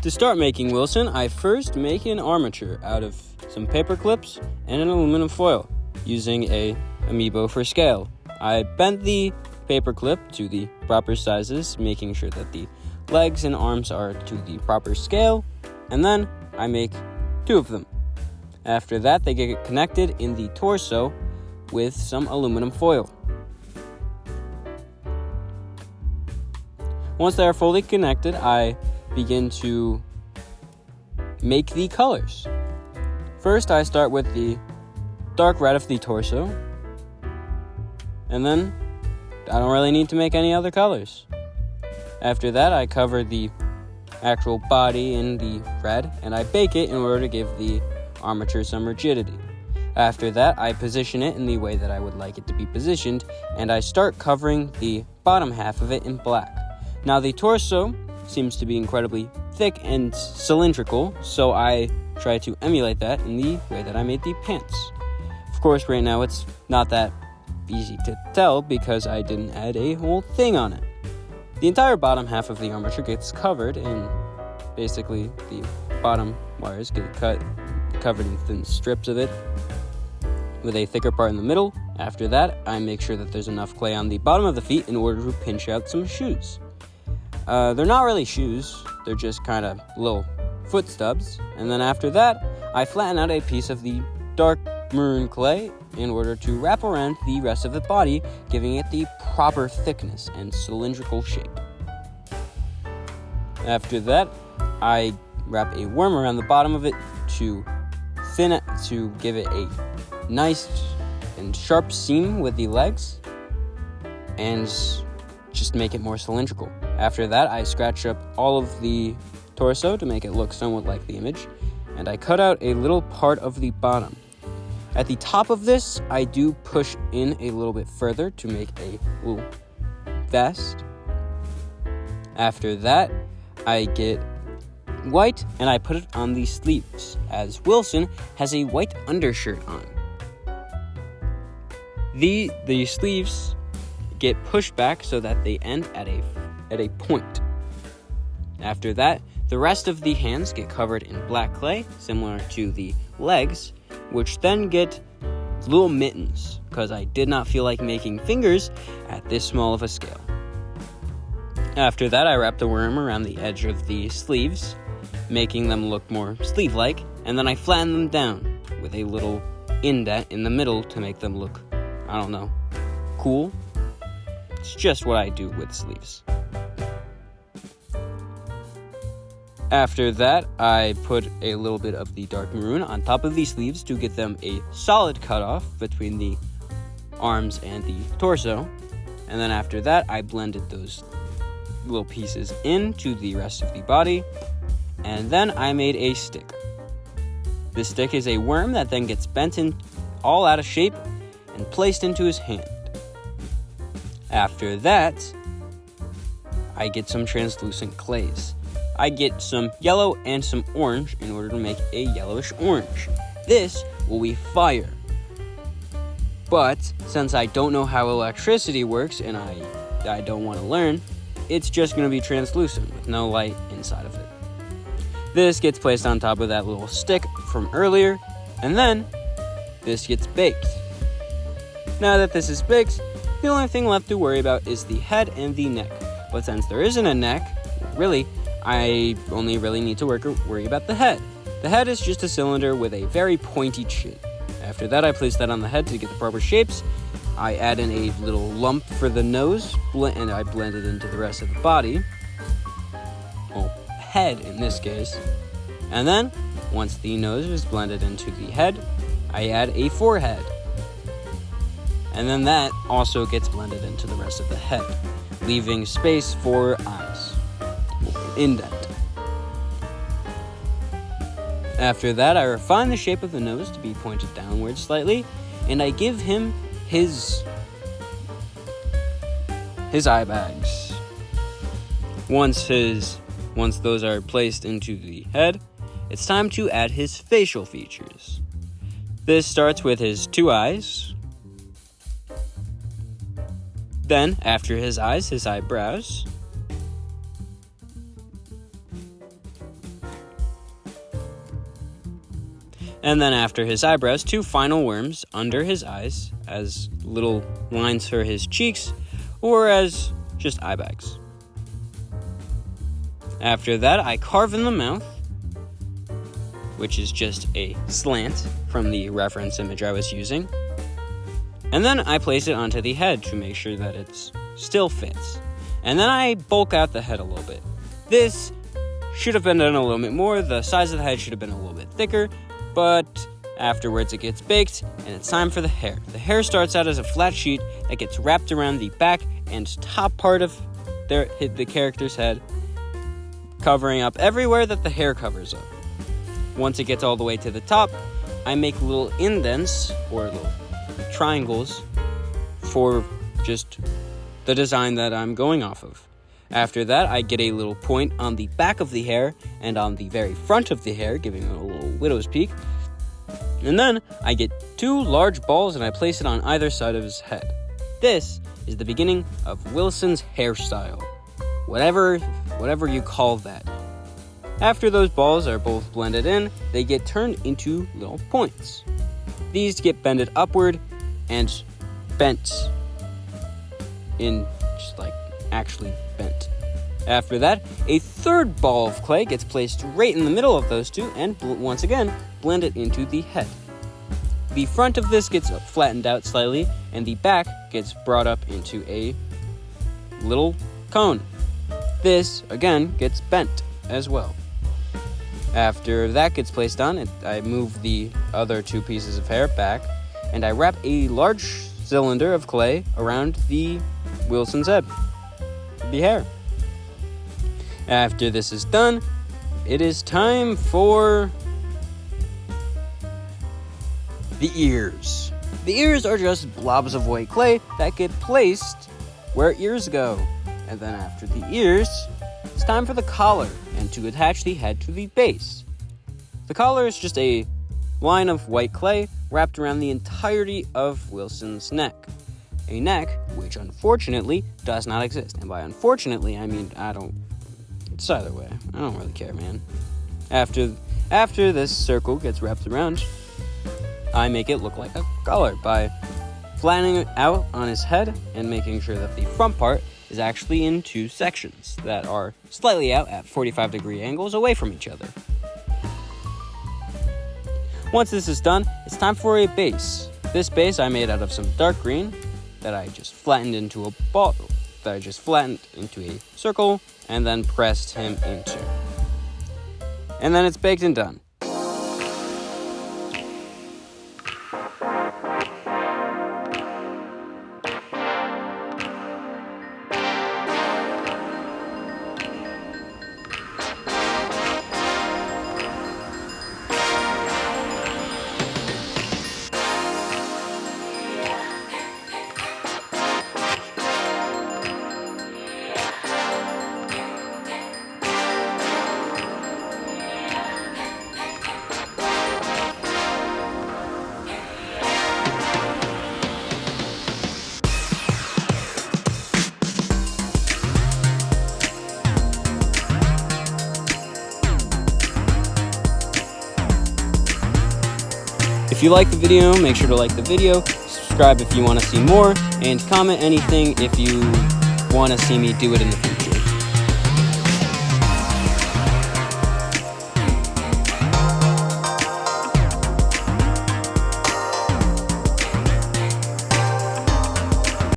To start making Wilson, I first make an armature out of some paper clips and an aluminum foil using a Amiibo for scale. I bent the paper clip to the proper sizes, making sure that the legs and arms are to the proper scale, and then I make 2 of them. After that, they get connected in the torso with some aluminum foil. Once they are fully connected, I begin to make the colors. First, I start with the dark red of the torso, and then I don't really need to make any other colors. After that, I cover the actual body in the red, and I bake it in order to give the armature some rigidity. After that, I position it in the way that I would like it to be positioned, and I start covering the bottom half of it in black. Now, the torso seems to be incredibly thick and cylindrical, so I try to emulate that in the way that I made the pants. Of course, right now it's not that easy to tell because I didn't add a whole thing on it. The entire bottom half of the armature gets covered, and basically the bottom wires get covered in thin strips of it with a thicker part in the middle. After that, I make sure that there's enough clay on the bottom of the feet in order to pinch out some shoes. They're not really shoes, they're just kind of little foot stubs. And then after that, I flatten out a piece of the dark maroon clay in order to wrap around the rest of the body, giving it the proper thickness and cylindrical shape. After that, I wrap a worm around the bottom of it to give it a nice and sharp seam with the legs and just make it more cylindrical. After that, I scratch up all of the torso to make it look somewhat like the image, and I cut out a little part of the bottom. At the top of this, I do push in a little bit further to make a little vest. After that, I get white and I put it on the sleeves, as Wilson has a white undershirt on. The sleeves get pushed back so that they end at a point. After that, the rest of the hands get covered in black clay, similar to the legs, which then get little mittens, because I did not feel like making fingers at this small of a scale. After that, I wrap the worm around the edge of the sleeves, making them look more sleeve-like, and then I flatten them down with a little indent in the middle to make them look, cool. It's just what I do with sleeves. After that, I put a little bit of the dark maroon on top of the sleeves to get them a solid cutoff between the arms and the torso. And then after that, I blended those little pieces into the rest of the body. And then I made a stick. This stick is a worm that then gets bent in all out of shape and placed into his hand. After that, I get some translucent clays. I get some yellow and some orange in order to make a yellowish orange. This will be fire. But since I don't know how electricity works and I don't want to learn, it's just going to be translucent with no light inside of it. This gets placed on top of that little stick from earlier, and then this gets baked. Now that this is baked, the only thing left to worry about is the head and the neck. But since there isn't a neck, really, I only really need to worry about the head. The head is just a cylinder with a very pointy chin. After that, I place that on the head to get the proper shapes. I add in a little lump for the nose, and I blend it into the rest of the body. Well, head in this case. And then, once the nose is blended into the head, I add a forehead. And then that also gets blended into the rest of the head, leaving space for eyes. Indent. After that, I refine the shape of the nose to be pointed downwards slightly, and I give him his eye bags. Once those are placed into the head, it's time to add his facial features. This starts with his 2 eyes. Then, after his eyes, his eyebrows. And then after his eyebrows, 2 final worms under his eyes as little lines for his cheeks or as just eye bags. After that, I carve in the mouth, which is just a slant from the reference image I was using. And then I place it onto the head to make sure that it still fits. And then I bulk out the head a little bit. This should have been done a little bit more. The size of the head should have been a little bit thicker, but afterwards it gets baked and it's time for the hair. The hair starts out as a flat sheet that gets wrapped around the back and top part of the character's head, covering up everywhere that the hair covers up. Once it gets all the way to the top, I make little indents or little triangles for just the design that I'm going off of. After that, I get a little point on the back of the hair and on the very front of the hair, giving it a little widow's peak. And then I get 2 large balls and I place it on either side of his head. This is the beginning of Wilson's hairstyle, whatever you call that. After those balls are both blended in, they get turned into little points. These get bended upward and bent in just like actually bent. After that, a 3rd ball of clay gets placed right in the middle of those 2 and once again blended into the head. The front of this gets flattened out slightly and the back gets brought up into a little cone. This again gets bent as well. After that gets placed on, I move the other 2 pieces of hair back and I wrap a large cylinder of clay around the Wilson's head, the hair. After this is done, it is time for the ears. The ears are just blobs of white clay that get placed where ears go. And then after the ears, it's time for the collar and to attach the head to the base. The collar is just a line of white clay wrapped around the entirety of Wilson's neck. A neck which unfortunately does not exist. And by unfortunately, I mean it's either way. I don't really care, man. After this circle gets wrapped around, I make it look like a collar by flattening it out on his head and making sure that the front part is actually in 2 sections that are slightly out at 45-degree angles away from each other. Once this is done, it's time for a base. This base I made out of some dark green that I just flattened into a ball, that I just flattened into a circle and then pressed him into. And then it's baked and done. If you like the video, make sure to like the video, subscribe if you want to see more, and comment anything if you want to see me do it in the future.